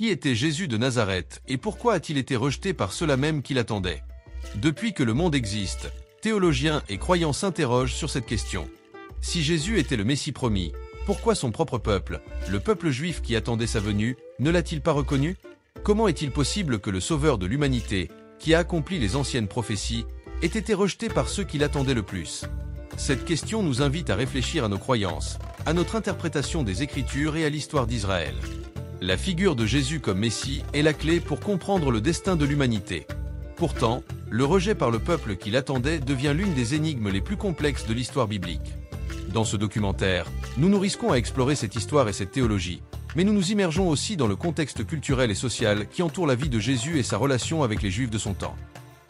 Qui était Jésus de Nazareth et pourquoi a-t-il été rejeté par ceux-là même qui l'attendaient? Depuis que le monde existe, théologiens et croyants s'interrogent sur cette question. Si Jésus était le Messie promis, pourquoi son propre peuple, le peuple juif qui attendait sa venue, ne l'a-t-il pas reconnu? Comment est-il possible que le Sauveur de l'humanité, qui a accompli les anciennes prophéties, ait été rejeté par ceux qui l'attendaient le plus? Cette question nous invite à réfléchir à nos croyances, à notre interprétation des Écritures et à l'histoire d'Israël. La figure de Jésus comme Messie est la clé pour comprendre le destin de l'humanité. Pourtant, le rejet par le peuple qui l'attendait devient l'une des énigmes les plus complexes de l'histoire biblique. Dans ce documentaire, nous nous risquons à explorer cette histoire et cette théologie, mais nous nous immergeons aussi dans le contexte culturel et social qui entoure la vie de Jésus et sa relation avec les Juifs de son temps.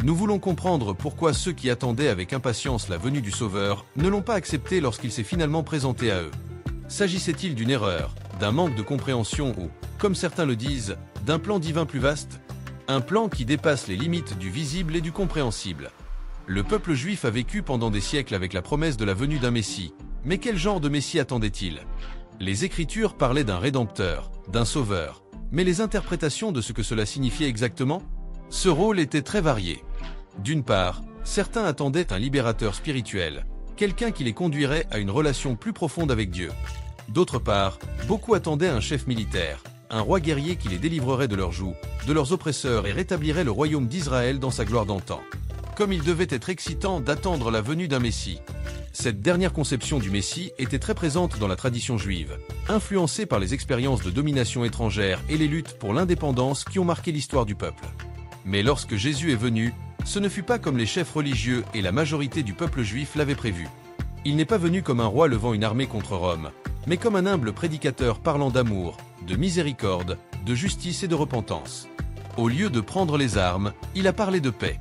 Nous voulons comprendre pourquoi ceux qui attendaient avec impatience la venue du Sauveur ne l'ont pas accepté lorsqu'il s'est finalement présenté à eux. S'agissait-il d'une erreur, d'un manque de compréhension ou, comme certains le disent, d'un plan divin plus vaste? Un plan qui dépasse les limites du visible et du compréhensible. Le peuple juif a vécu pendant des siècles avec la promesse de la venue d'un Messie. Mais quel genre de Messie attendait-il? Les Écritures parlaient d'un Rédempteur, d'un Sauveur. Mais les interprétations de ce que cela signifiait exactement? Ce rôle était très varié. D'une part, certains attendaient un libérateur spirituel, quelqu'un qui les conduirait à une relation plus profonde avec Dieu. D'autre part, beaucoup attendaient un chef militaire, un roi guerrier qui les délivrerait de leurs jougs, de leurs oppresseurs et rétablirait le royaume d'Israël dans sa gloire d'antan. Comme il devait être excitant d'attendre la venue d'un Messie. Cette dernière conception du Messie était très présente dans la tradition juive, influencée par les expériences de domination étrangère et les luttes pour l'indépendance qui ont marqué l'histoire du peuple. Mais lorsque Jésus est venu, ce ne fut pas comme les chefs religieux et la majorité du peuple juif l'avaient prévu. Il n'est pas venu comme un roi levant une armée contre Rome, mais comme un humble prédicateur parlant d'amour, de miséricorde, de justice et de repentance. Au lieu de prendre les armes, il a parlé de paix.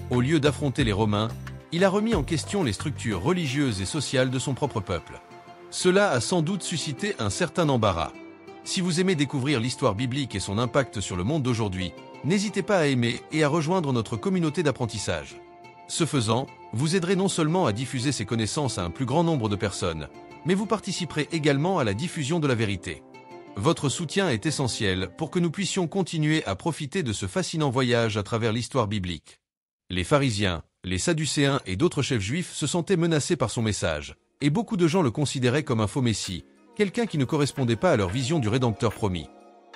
Au lieu d'affronter les Romains, il a remis en question les structures religieuses et sociales de son propre peuple. Cela a sans doute suscité un certain embarras. Si vous aimez découvrir l'histoire biblique et son impact sur le monde d'aujourd'hui, n'hésitez pas à aimer et à rejoindre notre communauté d'apprentissage. Ce faisant, vous aiderez non seulement à diffuser ces connaissances à un plus grand nombre de personnes, mais vous participerez également à la diffusion de la vérité. Votre soutien est essentiel pour que nous puissions continuer à profiter de ce fascinant voyage à travers l'histoire biblique. Les pharisiens, les sadducéens et d'autres chefs juifs se sentaient menacés par son message, et beaucoup de gens le considéraient comme un faux messie, quelqu'un qui ne correspondait pas à leur vision du Rédempteur promis.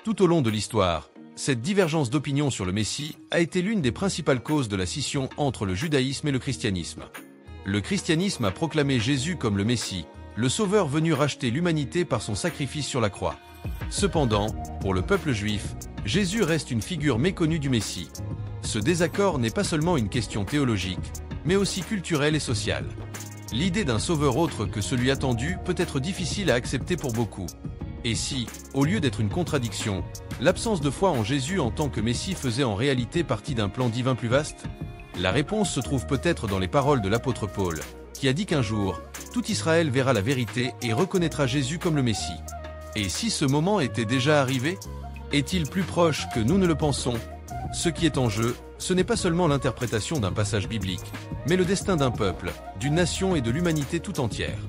Tout au long de l'histoire, cette divergence d'opinion sur le Messie a été l'une des principales causes de la scission entre le judaïsme et le christianisme. Le christianisme a proclamé Jésus comme le Messie, le Sauveur venu racheter l'humanité par son sacrifice sur la croix. Cependant, pour le peuple juif, Jésus reste une figure méconnue du Messie. Ce désaccord n'est pas seulement une question théologique, mais aussi culturelle et sociale. L'idée d'un sauveur autre que celui attendu peut être difficile à accepter pour beaucoup. Et si, au lieu d'être une contradiction, l'absence de foi en Jésus en tant que Messie faisait en réalité partie d'un plan divin plus vaste? La réponse se trouve peut-être dans les paroles de l'apôtre Paul, qui a dit qu'un jour, tout Israël verra la vérité et reconnaîtra Jésus comme le Messie. Et si ce moment était déjà arrivé? Est-il plus proche que nous ne le pensons? Ce qui est en jeu, ce n'est pas seulement l'interprétation d'un passage biblique, mais le destin d'un peuple, d'une nation et de l'humanité tout entière.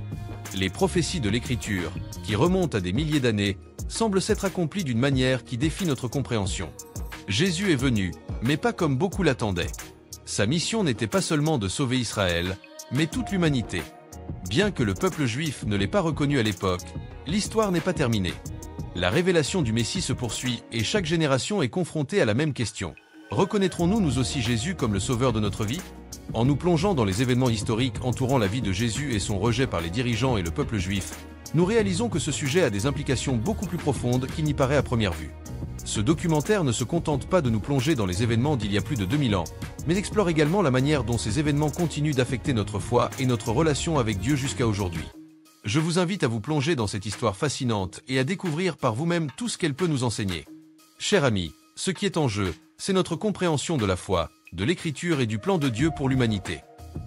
Les prophéties de l'Écriture, qui remontent à des milliers d'années, semblent s'être accomplies d'une manière qui défie notre compréhension. Jésus est venu, mais pas comme beaucoup l'attendaient. Sa mission n'était pas seulement de sauver Israël, mais toute l'humanité. Bien que le peuple juif ne l'ait pas reconnu à l'époque, l'histoire n'est pas terminée. La révélation du Messie se poursuit et chaque génération est confrontée à la même question. Reconnaîtrons-nous nous aussi Jésus comme le sauveur de notre vie? En nous plongeant dans les événements historiques entourant la vie de Jésus et son rejet par les dirigeants et le peuple juif, nous réalisons que ce sujet a des implications beaucoup plus profondes qu'il n'y paraît à première vue. Ce documentaire ne se contente pas de nous plonger dans les événements d'il y a plus de 2000 ans, mais explore également la manière dont ces événements continuent d'affecter notre foi et notre relation avec Dieu jusqu'à aujourd'hui. Je vous invite à vous plonger dans cette histoire fascinante et à découvrir par vous-même tout ce qu'elle peut nous enseigner. Chers amis, ce qui est en jeu, c'est notre compréhension de la foi, de l'Écriture et du plan de Dieu pour l'humanité.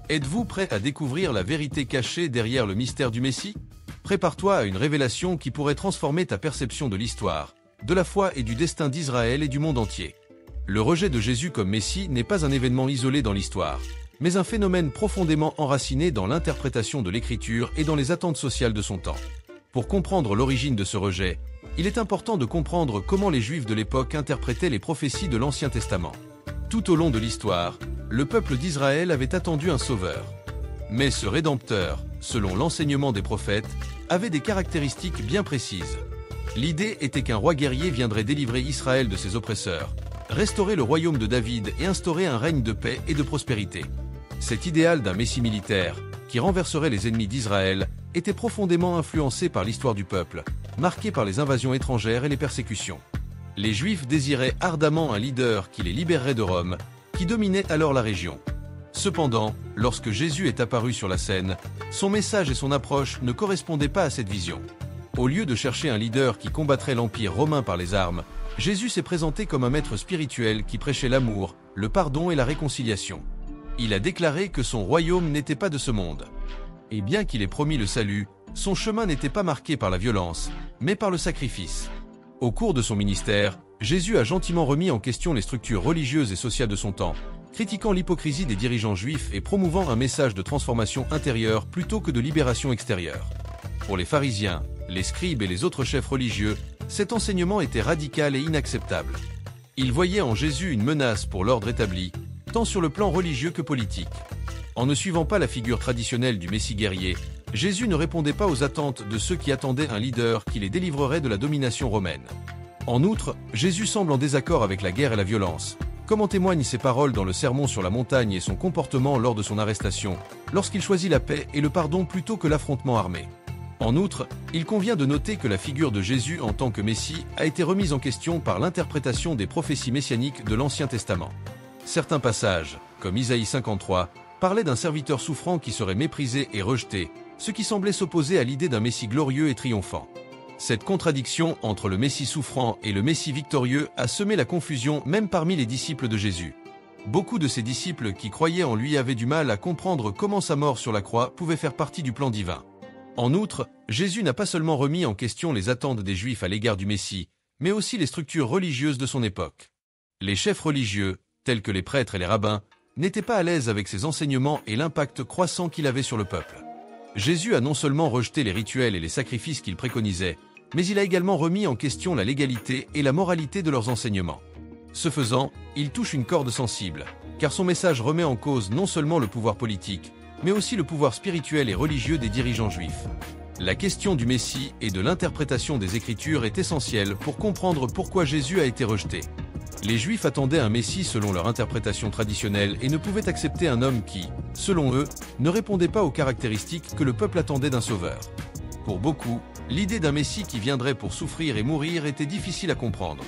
Êtes-vous prêt à découvrir la vérité cachée derrière le mystère du Messie? Prépare-toi à une révélation qui pourrait transformer ta perception de l'histoire, de la foi et du destin d'Israël et du monde entier. Le rejet de Jésus comme Messie n'est pas un événement isolé dans l'histoire, mais un phénomène profondément enraciné dans l'interprétation de l'Écriture et dans les attentes sociales de son temps. Pour comprendre l'origine de ce rejet, il est important de comprendre comment les Juifs de l'époque interprétaient les prophéties de l'Ancien Testament. Tout au long de l'histoire, le peuple d'Israël avait attendu un sauveur. Mais ce Rédempteur, selon l'enseignement des prophètes, avait des caractéristiques bien précises. L'idée était qu'un roi guerrier viendrait délivrer Israël de ses oppresseurs, restaurer le royaume de David et instaurer un règne de paix et de prospérité. Cet idéal d'un messie militaire, qui renverserait les ennemis d'Israël, était profondément influencé par l'histoire du peuple, marqué par les invasions étrangères et les persécutions. Les Juifs désiraient ardemment un leader qui les libérerait de Rome, qui dominait alors la région. Cependant, lorsque Jésus est apparu sur la scène, son message et son approche ne correspondaient pas à cette vision. Au lieu de chercher un leader qui combattrait l'Empire romain par les armes, Jésus s'est présenté comme un maître spirituel qui prêchait l'amour, le pardon et la réconciliation. Il a déclaré que son royaume n'était pas de ce monde. Et bien qu'il ait promis le salut, son chemin n'était pas marqué par la violence, mais par le sacrifice. Au cours de son ministère, Jésus a gentiment remis en question les structures religieuses et sociales de son temps, critiquant l'hypocrisie des dirigeants juifs et promouvant un message de transformation intérieure plutôt que de libération extérieure. Pour les pharisiens, les scribes et les autres chefs religieux, cet enseignement était radical et inacceptable. Ils voyaient en Jésus une menace pour l'ordre établi, tant sur le plan religieux que politique. En ne suivant pas la figure traditionnelle du Messie guerrier, Jésus ne répondait pas aux attentes de ceux qui attendaient un leader qui les délivrerait de la domination romaine. En outre, Jésus semble en désaccord avec la guerre et la violence, comme en témoignent ses paroles dans le Sermon sur la montagne et son comportement lors de son arrestation, lorsqu'il choisit la paix et le pardon plutôt que l'affrontement armé. En outre, il convient de noter que la figure de Jésus en tant que Messie a été remise en question par l'interprétation des prophéties messianiques de l'Ancien Testament. Certains passages, comme Isaïe 53, parlaient d'un serviteur souffrant qui serait méprisé et rejeté, ce qui semblait s'opposer à l'idée d'un Messie glorieux et triomphant. Cette contradiction entre le Messie souffrant et le Messie victorieux a semé la confusion même parmi les disciples de Jésus. Beaucoup de ses disciples qui croyaient en lui avaient du mal à comprendre comment sa mort sur la croix pouvait faire partie du plan divin. En outre, Jésus n'a pas seulement remis en question les attentes des Juifs à l'égard du Messie, mais aussi les structures religieuses de son époque. Les chefs religieux, tels que les prêtres et les rabbins, n'étaient pas à l'aise avec ses enseignements et l'impact croissant qu'il avait sur le peuple. Jésus a non seulement rejeté les rituels et les sacrifices qu'il préconisait, mais il a également remis en question la légalité et la moralité de leurs enseignements. Ce faisant, il touche une corde sensible, car son message remet en cause non seulement le pouvoir politique, mais aussi le pouvoir spirituel et religieux des dirigeants juifs. La question du Messie et de l'interprétation des Écritures est essentielle pour comprendre pourquoi Jésus a été rejeté. Les Juifs attendaient un Messie selon leur interprétation traditionnelle et ne pouvaient accepter un homme qui, selon eux, ne répondait pas aux caractéristiques que le peuple attendait d'un sauveur. Pour beaucoup, l'idée d'un Messie qui viendrait pour souffrir et mourir était difficile à comprendre.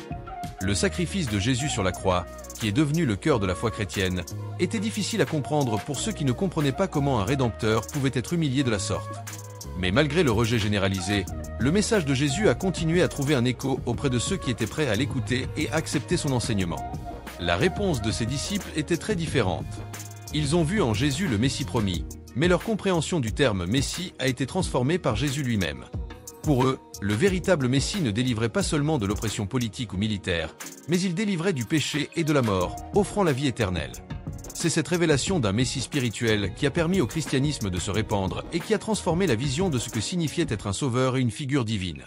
Le sacrifice de Jésus sur la croix, qui est devenu le cœur de la foi chrétienne, était difficile à comprendre pour ceux qui ne comprenaient pas comment un Rédempteur pouvait être humilié de la sorte. Mais malgré le rejet généralisé, le message de Jésus a continué à trouver un écho auprès de ceux qui étaient prêts à l'écouter et accepter son enseignement. La réponse de ses disciples était très différente. Ils ont vu en Jésus le Messie promis, mais leur compréhension du terme Messie a été transformée par Jésus lui-même. Pour eux, le véritable Messie ne délivrait pas seulement de l'oppression politique ou militaire, mais il délivrait du péché et de la mort, offrant la vie éternelle. C'est cette révélation d'un Messie spirituel qui a permis au christianisme de se répandre et qui a transformé la vision de ce que signifiait être un sauveur et une figure divine.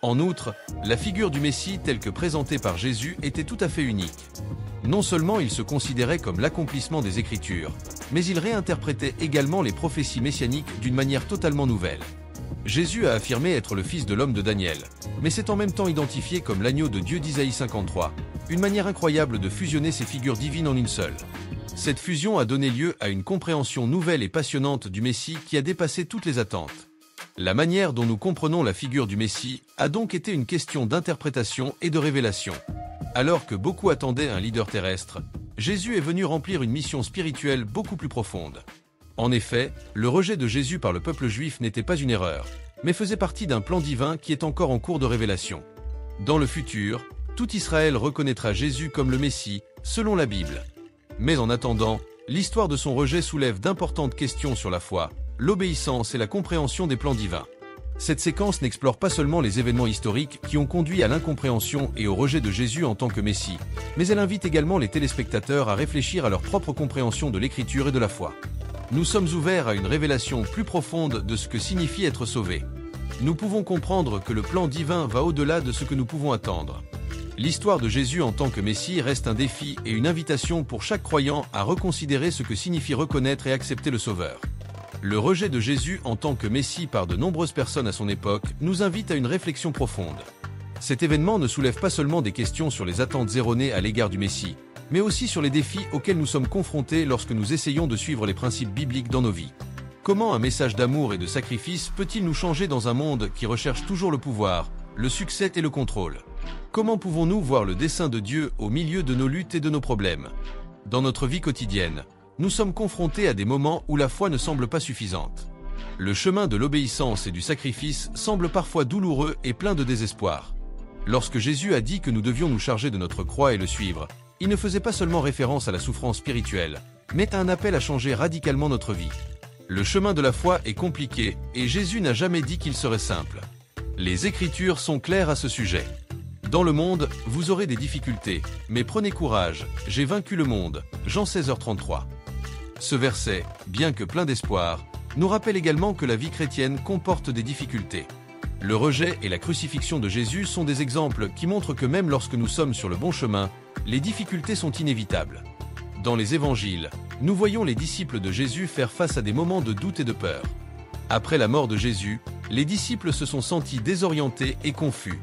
En outre, la figure du Messie telle que présentée par Jésus était tout à fait unique. Non seulement il se considérait comme l'accomplissement des Écritures, mais il réinterprétait également les prophéties messianiques d'une manière totalement nouvelle. Jésus a affirmé être le fils de l'homme de Daniel, mais s'est en même temps identifié comme l'agneau de Dieu d'Isaïe 53, une manière incroyable de fusionner ces figures divines en une seule. Cette fusion a donné lieu à une compréhension nouvelle et passionnante du Messie qui a dépassé toutes les attentes. La manière dont nous comprenons la figure du Messie a donc été une question d'interprétation et de révélation. Alors que beaucoup attendaient un leader terrestre, Jésus est venu remplir une mission spirituelle beaucoup plus profonde. En effet, le rejet de Jésus par le peuple juif n'était pas une erreur, mais faisait partie d'un plan divin qui est encore en cours de révélation. Dans le futur, tout Israël reconnaîtra Jésus comme le Messie, selon la Bible. Mais en attendant, l'histoire de son rejet soulève d'importantes questions sur la foi, l'obéissance et la compréhension des plans divins. Cette séquence n'explore pas seulement les événements historiques qui ont conduit à l'incompréhension et au rejet de Jésus en tant que Messie, mais elle invite également les téléspectateurs à réfléchir à leur propre compréhension de l'Écriture et de la foi. Nous sommes ouverts à une révélation plus profonde de ce que signifie être sauvé. nous pouvons comprendre que le plan divin va au-delà de ce que nous pouvons attendre. L'histoire de Jésus en tant que Messie reste un défi et une invitation pour chaque croyant à reconsidérer ce que signifie reconnaître et accepter le Sauveur. Le rejet de Jésus en tant que Messie par de nombreuses personnes à son époque nous invite à une réflexion profonde. Cet événement ne soulève pas seulement des questions sur les attentes erronées à l'égard du Messie, mais aussi sur les défis auxquels nous sommes confrontés lorsque nous essayons de suivre les principes bibliques dans nos vies. Comment un message d'amour et de sacrifice peut-il nous changer dans un monde qui recherche toujours le pouvoir, le succès et le contrôle? Comment pouvons-nous voir le dessein de Dieu au milieu de nos luttes et de nos problèmes? Dans notre vie quotidienne, nous sommes confrontés à des moments où la foi ne semble pas suffisante. Le chemin de l'obéissance et du sacrifice semble parfois douloureux et plein de désespoir. Lorsque Jésus a dit que nous devions nous charger de notre croix et le suivre, il ne faisait pas seulement référence à la souffrance spirituelle, mais à un appel à changer radicalement notre vie. Le chemin de la foi est compliqué et Jésus n'a jamais dit qu'il serait simple. Les Écritures sont claires à ce sujet. Dans le monde, vous aurez des difficultés, mais prenez courage, j'ai vaincu le monde. Jean 16h33. Ce verset, bien que plein d'espoir, nous rappelle également que la vie chrétienne comporte des difficultés. Le rejet et la crucifixion de Jésus sont des exemples qui montrent que même lorsque nous sommes sur le bon chemin, les difficultés sont inévitables. Dans les évangiles, nous voyons les disciples de Jésus faire face à des moments de doute et de peur. Après la mort de Jésus, les disciples se sont sentis désorientés et confus.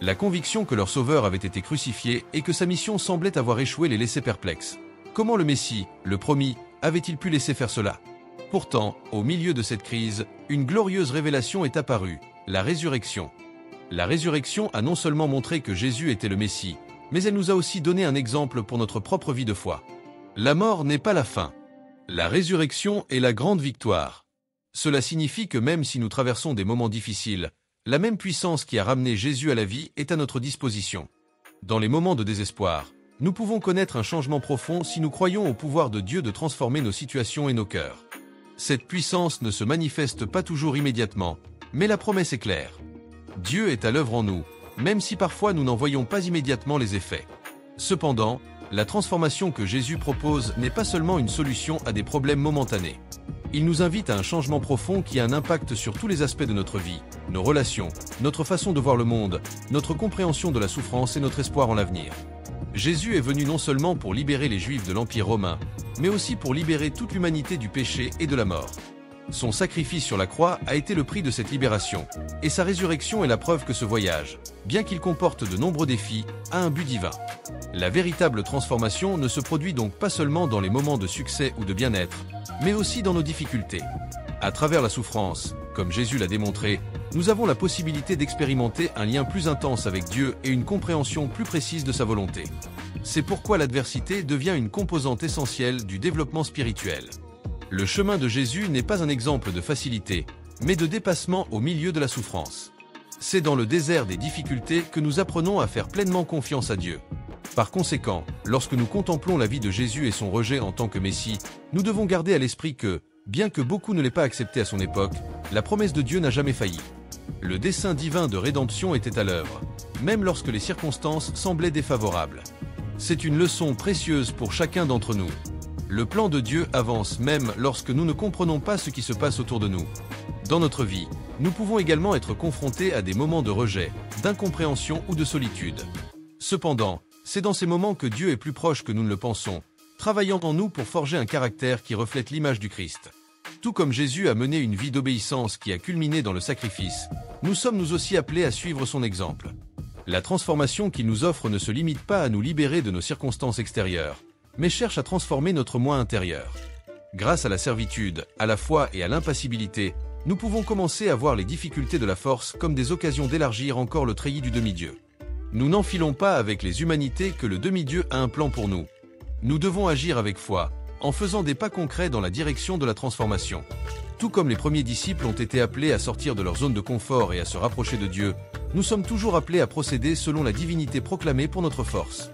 La conviction que leur Sauveur avait été crucifié et que sa mission semblait avoir échoué les laissait perplexes. Comment le Messie, le promis, avait-il pu laisser faire cela? Pourtant, au milieu de cette crise, une glorieuse révélation est apparue, la résurrection. La résurrection a non seulement montré que Jésus était le Messie, mais elle nous a aussi donné un exemple pour notre propre vie de foi. La mort n'est pas la fin. La résurrection est la grande victoire. Cela signifie que même si nous traversons des moments difficiles, la même puissance qui a ramené Jésus à la vie est à notre disposition. Dans les moments de désespoir, nous pouvons connaître un changement profond si nous croyons au pouvoir de Dieu de transformer nos situations et nos cœurs. Cette puissance ne se manifeste pas toujours immédiatement, mais la promesse est claire. Dieu est à l'œuvre en nous, même si parfois nous n'en voyons pas immédiatement les effets. Cependant, la transformation que Jésus propose n'est pas seulement une solution à des problèmes momentanés. Il nous invite à un changement profond qui a un impact sur tous les aspects de notre vie, nos relations, notre façon de voir le monde, notre compréhension de la souffrance et notre espoir en l'avenir. Jésus est venu non seulement pour libérer les Juifs de l'Empire romain, mais aussi pour libérer toute l'humanité du péché et de la mort. Son sacrifice sur la croix a été le prix de cette libération, et sa résurrection est la preuve que ce voyage, bien qu'il comporte de nombreux défis, a un but divin. La véritable transformation ne se produit donc pas seulement dans les moments de succès ou de bien-être, mais aussi dans nos difficultés. À travers la souffrance, comme Jésus l'a démontré, nous avons la possibilité d'expérimenter un lien plus intense avec Dieu et une compréhension plus précise de sa volonté. C'est pourquoi l'adversité devient une composante essentielle du développement spirituel. Le chemin de Jésus n'est pas un exemple de facilité, mais de dépassement au milieu de la souffrance. C'est dans le désert des difficultés que nous apprenons à faire pleinement confiance à Dieu. Par conséquent, lorsque nous contemplons la vie de Jésus et son rejet en tant que Messie, nous devons garder à l'esprit que, bien que beaucoup ne l'aient pas accepté à son époque, la promesse de Dieu n'a jamais failli. Le dessein divin de rédemption était à l'œuvre, même lorsque les circonstances semblaient défavorables. C'est une leçon précieuse pour chacun d'entre nous. Le plan de Dieu avance même lorsque nous ne comprenons pas ce qui se passe autour de nous. Dans notre vie, nous pouvons également être confrontés à des moments de rejet, d'incompréhension ou de solitude. Cependant, c'est dans ces moments que Dieu est plus proche que nous ne le pensons, travaillant en nous pour forger un caractère qui reflète l'image du Christ. Tout comme Jésus a mené une vie d'obéissance qui a culminé dans le sacrifice, nous sommes nous aussi appelés à suivre son exemple. La transformation qu'il nous offre ne se limite pas à nous libérer de nos circonstances extérieures, mais cherche à transformer notre moi intérieur. Grâce à la servitude, à la foi et à l'impassibilité, nous pouvons commencer à voir les difficultés de la force comme des occasions d'élargir encore le treillis du demi-dieu. Nous n'enfilons pas avec les humanités que le demi-dieu a un plan pour nous. Nous devons agir avec foi, en faisant des pas concrets dans la direction de la transformation. Tout comme les premiers disciples ont été appelés à sortir de leur zone de confort et à se rapprocher de Dieu, nous sommes toujours appelés à procéder selon la divinité proclamée pour notre force.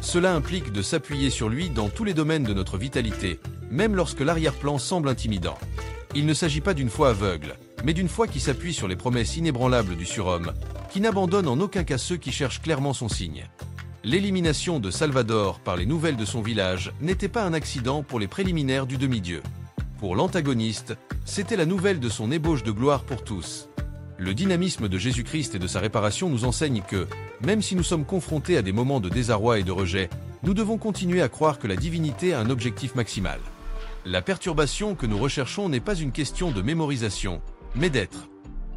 Cela implique de s'appuyer sur lui dans tous les domaines de notre vitalité, même lorsque l'arrière-plan semble intimidant. Il ne s'agit pas d'une foi aveugle, mais d'une foi qui s'appuie sur les promesses inébranlables du surhomme, qui n'abandonne en aucun cas ceux qui cherchent clairement son signe. L'élimination de Salvador par les nouvelles de son village n'était pas un accident pour les préliminaires du demi-dieu. Pour l'antagoniste, c'était la nouvelle de son ébauche de gloire pour tous. Le dynamisme de Jésus-Christ et de sa réparation nous enseigne que, même si nous sommes confrontés à des moments de désarroi et de rejet, nous devons continuer à croire que la divinité a un objectif maximal. La perturbation que nous recherchons n'est pas une question de mémorisation, mais d'être.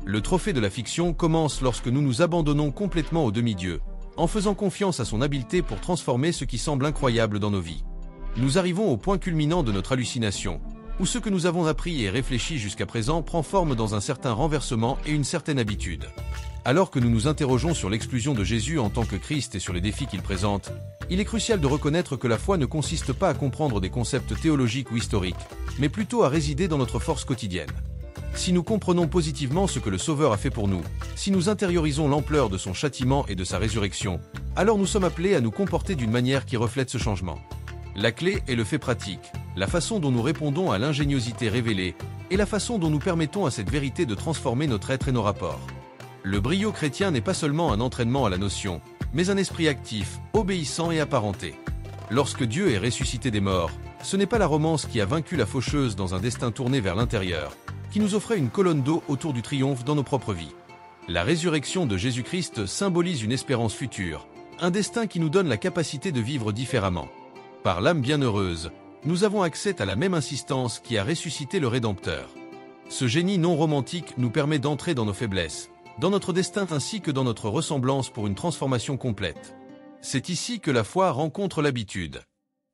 Le trophée de la fiction commence lorsque nous nous abandonnons complètement au demi-dieu, en faisant confiance à son habileté pour transformer ce qui semble incroyable dans nos vies. Nous arrivons au point culminant de notre hallucination, où ce que nous avons appris et réfléchi jusqu'à présent prend forme dans un certain renversement et une certaine habitude. Alors que nous nous interrogeons sur l'exclusion de Jésus en tant que Christ et sur les défis qu'il présente, il est crucial de reconnaître que la foi ne consiste pas à comprendre des concepts théologiques ou historiques, mais plutôt à résider dans notre force quotidienne. Si nous comprenons positivement ce que le Sauveur a fait pour nous, si nous intériorisons l'ampleur de son châtiment et de sa résurrection, alors nous sommes appelés à nous comporter d'une manière qui reflète ce changement. La clé est le fait pratique, la façon dont nous répondons à l'ingéniosité révélée, et la façon dont nous permettons à cette vérité de transformer notre être et nos rapports. Le brio chrétien n'est pas seulement un entraînement à la notion, mais un esprit actif, obéissant et apparenté. Lorsque Dieu est ressuscité des morts, ce n'est pas la romance qui a vaincu la faucheuse dans un destin tourné vers l'intérieur, qui nous offrait une colonne d'eau autour du triomphe dans nos propres vies. La résurrection de Jésus-Christ symbolise une espérance future, un destin qui nous donne la capacité de vivre différemment. Par l'âme bienheureuse, nous avons accès à la même insistance qui a ressuscité le Rédempteur. Ce génie non romantique nous permet d'entrer dans nos faiblesses, dans notre destin ainsi que dans notre ressemblance pour une transformation complète. C'est ici que la foi rencontre l'habitude.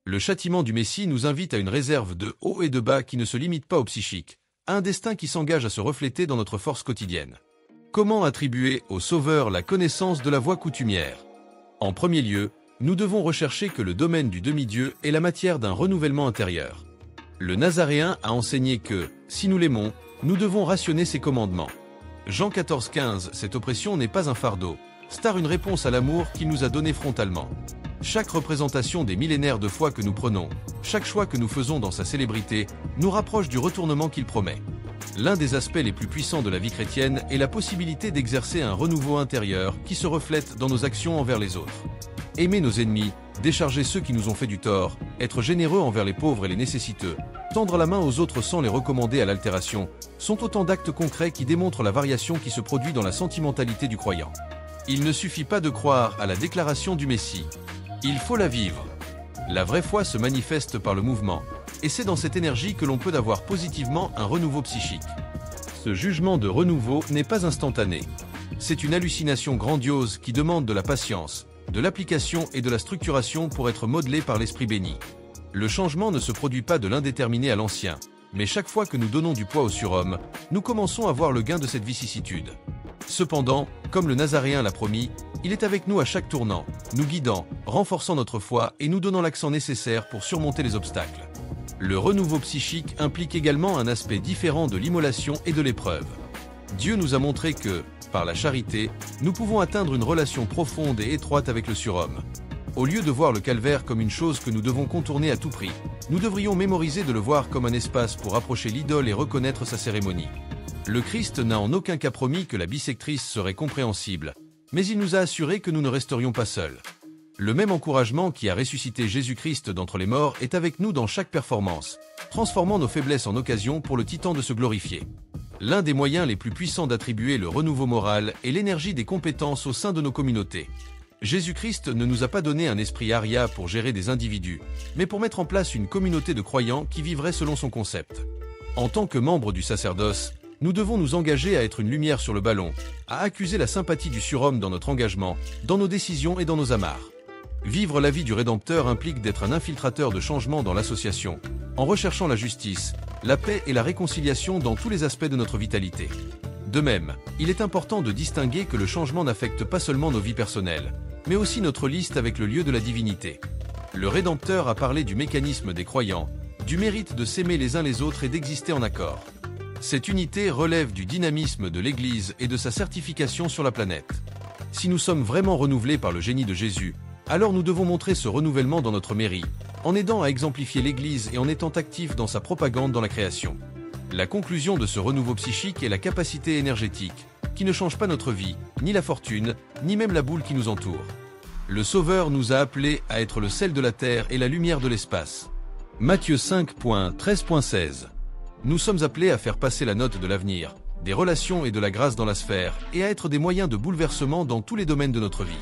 Le châtiment du Messie nous invite à une réserve de haut et de bas qui ne se limite pas au psychique, à un destin qui s'engage à se refléter dans notre force quotidienne. Comment attribuer au Sauveur la connaissance de la voie coutumière? En premier lieu, nous devons rechercher que le domaine du demi-dieu est la matière d'un renouvellement intérieur. Le Nazaréen a enseigné que, si nous l'aimons, nous devons rationner ses commandements. Jean 14,15, cette oppression n'est pas un fardeau, c'est une réponse à l'amour qu'il nous a donné frontalement. Chaque représentation des millénaires de foi que nous prenons, chaque choix que nous faisons dans sa célébrité, nous rapproche du retournement qu'il promet. L'un des aspects les plus puissants de la vie chrétienne est la possibilité d'exercer un renouveau intérieur qui se reflète dans nos actions envers les autres. Aimer nos ennemis, décharger ceux qui nous ont fait du tort, être généreux envers les pauvres et les nécessiteux, tendre la main aux autres sans les recommander à l'altération, sont autant d'actes concrets qui démontrent la variation qui se produit dans la sentimentalité du croyant. Il ne suffit pas de croire à la déclaration du Messie. Il faut la vivre. La vraie foi se manifeste par le mouvement, et c'est dans cette énergie que l'on peut avoir positivement un renouveau psychique. Ce jugement de renouveau n'est pas instantané. C'est une hallucination grandiose qui demande de la patience, de l'application et de la structuration pour être modelée par l'Esprit béni. Le changement ne se produit pas de l'indéterminé à l'ancien, mais chaque fois que nous donnons du poids au surhomme, nous commençons à voir le gain de cette vicissitude. Cependant, comme le Nazaréen l'a promis, il est avec nous à chaque tournant, nous guidant, renforçant notre foi et nous donnant l'accent nécessaire pour surmonter les obstacles. Le renouveau psychique implique également un aspect différent de l'immolation et de l'épreuve. Dieu nous a montré que, par la charité, nous pouvons atteindre une relation profonde et étroite avec le surhomme. Au lieu de voir le calvaire comme une chose que nous devons contourner à tout prix, nous devrions mémoriser de le voir comme un espace pour approcher l'idole et reconnaître sa cérémonie. Le Christ n'a en aucun cas promis que la bissectrice serait compréhensible, mais il nous a assuré que nous ne resterions pas seuls. Le même encouragement qui a ressuscité Jésus-Christ d'entre les morts est avec nous dans chaque performance, transformant nos faiblesses en occasion pour le Titan de se glorifier. L'un des moyens les plus puissants d'attribuer le renouveau moral est l'énergie des compétences au sein de nos communautés. Jésus-Christ ne nous a pas donné un esprit aria pour gérer des individus, mais pour mettre en place une communauté de croyants qui vivraient selon son concept. En tant que membres du sacerdoce, nous devons nous engager à être une lumière sur le ballon, à accuser la sympathie du surhomme dans notre engagement, dans nos décisions et dans nos amarres. Vivre la vie du Rédempteur implique d'être un infiltrateur de changement dans l'association, en recherchant la justice, la paix et la réconciliation dans tous les aspects de notre vitalité. De même, il est important de distinguer que le changement n'affecte pas seulement nos vies personnelles, mais aussi notre liste avec le lieu de la divinité. Le Rédempteur a parlé du mécanisme des croyants, du mérite de s'aimer les uns les autres et d'exister en accord. Cette unité relève du dynamisme de l'Église et de sa certification sur la planète. Si nous sommes vraiment renouvelés par le génie de Jésus, alors nous devons montrer ce renouvellement dans notre mairie, en aidant à exemplifier l'Église et en étant actifs dans sa propagande dans la création. La conclusion de ce renouveau psychique est la capacité énergétique, qui ne change pas notre vie, ni la fortune, ni même la boule qui nous entoure. Le Sauveur nous a appelés à être le sel de la terre et la lumière de l'espace. Matthieu 5.13.16. Nous sommes appelés à faire passer la note de l'avenir, des relations et de la grâce dans la sphère, et à être des moyens de bouleversement dans tous les domaines de notre vie.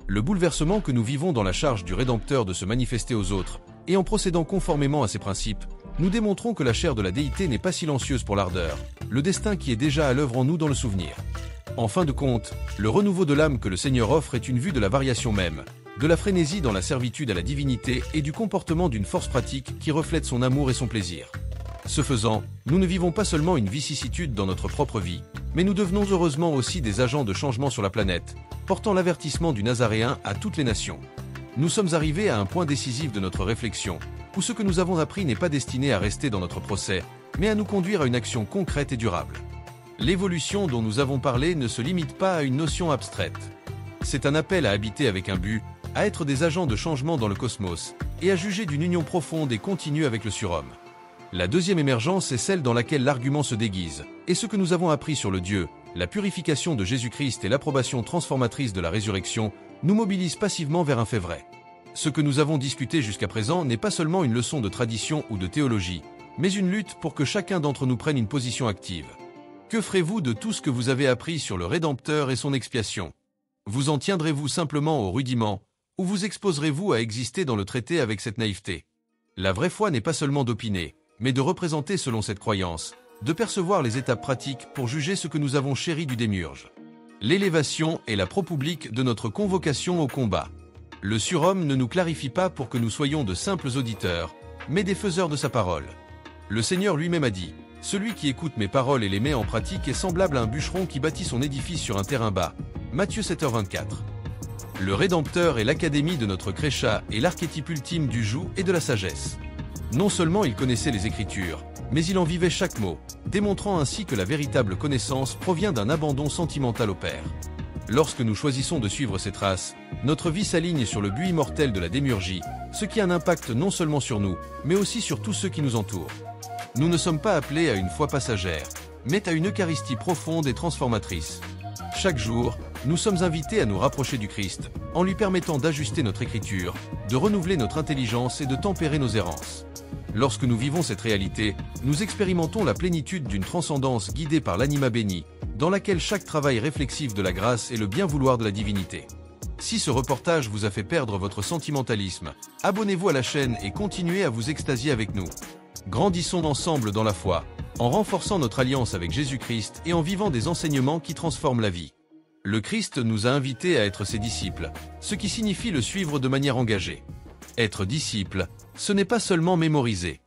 Le bouleversement que nous vivons dans la charge du Rédempteur de se manifester aux autres, et en procédant conformément à ses principes, nous démontrons que la chair de la déité n'est pas silencieuse pour l'ardeur, le destin qui est déjà à l'œuvre en nous dans le souvenir. En fin de compte, le renouveau de l'âme que le Seigneur offre est une vue de la variation même, de la frénésie dans la servitude à la divinité et du comportement d'une force pratique qui reflète son amour et son plaisir. Ce faisant, nous ne vivons pas seulement une vicissitude dans notre propre vie, mais nous devenons heureusement aussi des agents de changement sur la planète, portant l'avertissement du Nazaréen à toutes les nations. Nous sommes arrivés à un point décisif de notre réflexion, où ce que nous avons appris n'est pas destiné à rester dans notre procès, mais à nous conduire à une action concrète et durable. L'évolution dont nous avons parlé ne se limite pas à une notion abstraite. C'est un appel à habiter avec un but, à être des agents de changement dans le cosmos, et à juger d'une union profonde et continue avec le surhomme. La deuxième émergence est celle dans laquelle l'argument se déguise, et ce que nous avons appris sur le Dieu, la purification de Jésus-Christ et l'approbation transformatrice de la résurrection nous mobilisent passivement vers un fait vrai. Ce que nous avons discuté jusqu'à présent n'est pas seulement une leçon de tradition ou de théologie, mais une lutte pour que chacun d'entre nous prenne une position active. Que ferez-vous de tout ce que vous avez appris sur le Rédempteur et son expiation? Vous en tiendrez-vous simplement au rudiment, ou vous exposerez-vous à exister dans le traité avec cette naïveté? La vraie foi n'est pas seulement d'opiner, mais de représenter selon cette croyance, de percevoir les étapes pratiques pour juger ce que nous avons chéri du démiurge. L'élévation est la preuve publique de notre convocation au combat. Le surhomme ne nous clarifie pas pour que nous soyons de simples auditeurs, mais des faiseurs de sa parole. Le Seigneur lui-même a dit, « Celui qui écoute mes paroles et les met en pratique est semblable à un bûcheron qui bâtit son édifice sur un terrain bas. » Matthieu 7h24. Le Rédempteur est l'académie de notre crécha et l'archétype ultime du joug et de la sagesse. Non seulement il connaissait les Écritures, mais il en vivait chaque mot, démontrant ainsi que la véritable connaissance provient d'un abandon sentimental au Père. Lorsque nous choisissons de suivre ses traces, notre vie s'aligne sur le but immortel de la démiurgie, ce qui a un impact non seulement sur nous, mais aussi sur tous ceux qui nous entourent. Nous ne sommes pas appelés à une foi passagère, mais à une Eucharistie profonde et transformatrice. Chaque jour, nous sommes invités à nous rapprocher du Christ, en lui permettant d'ajuster notre écriture, de renouveler notre intelligence et de tempérer nos errances. Lorsque nous vivons cette réalité, nous expérimentons la plénitude d'une transcendance guidée par l'anima béni, dans laquelle chaque travail réflexif de la grâce est le bien vouloir de la divinité. Si ce reportage vous a fait perdre votre sentimentalisme, abonnez-vous à la chaîne et continuez à vous extasier avec nous. Grandissons ensemble dans la foi, en renforçant notre alliance avec Jésus-Christ et en vivant des enseignements qui transforment la vie. Le Christ nous a invités à être ses disciples, ce qui signifie le suivre de manière engagée. Être disciple, ce n'est pas seulement mémoriser.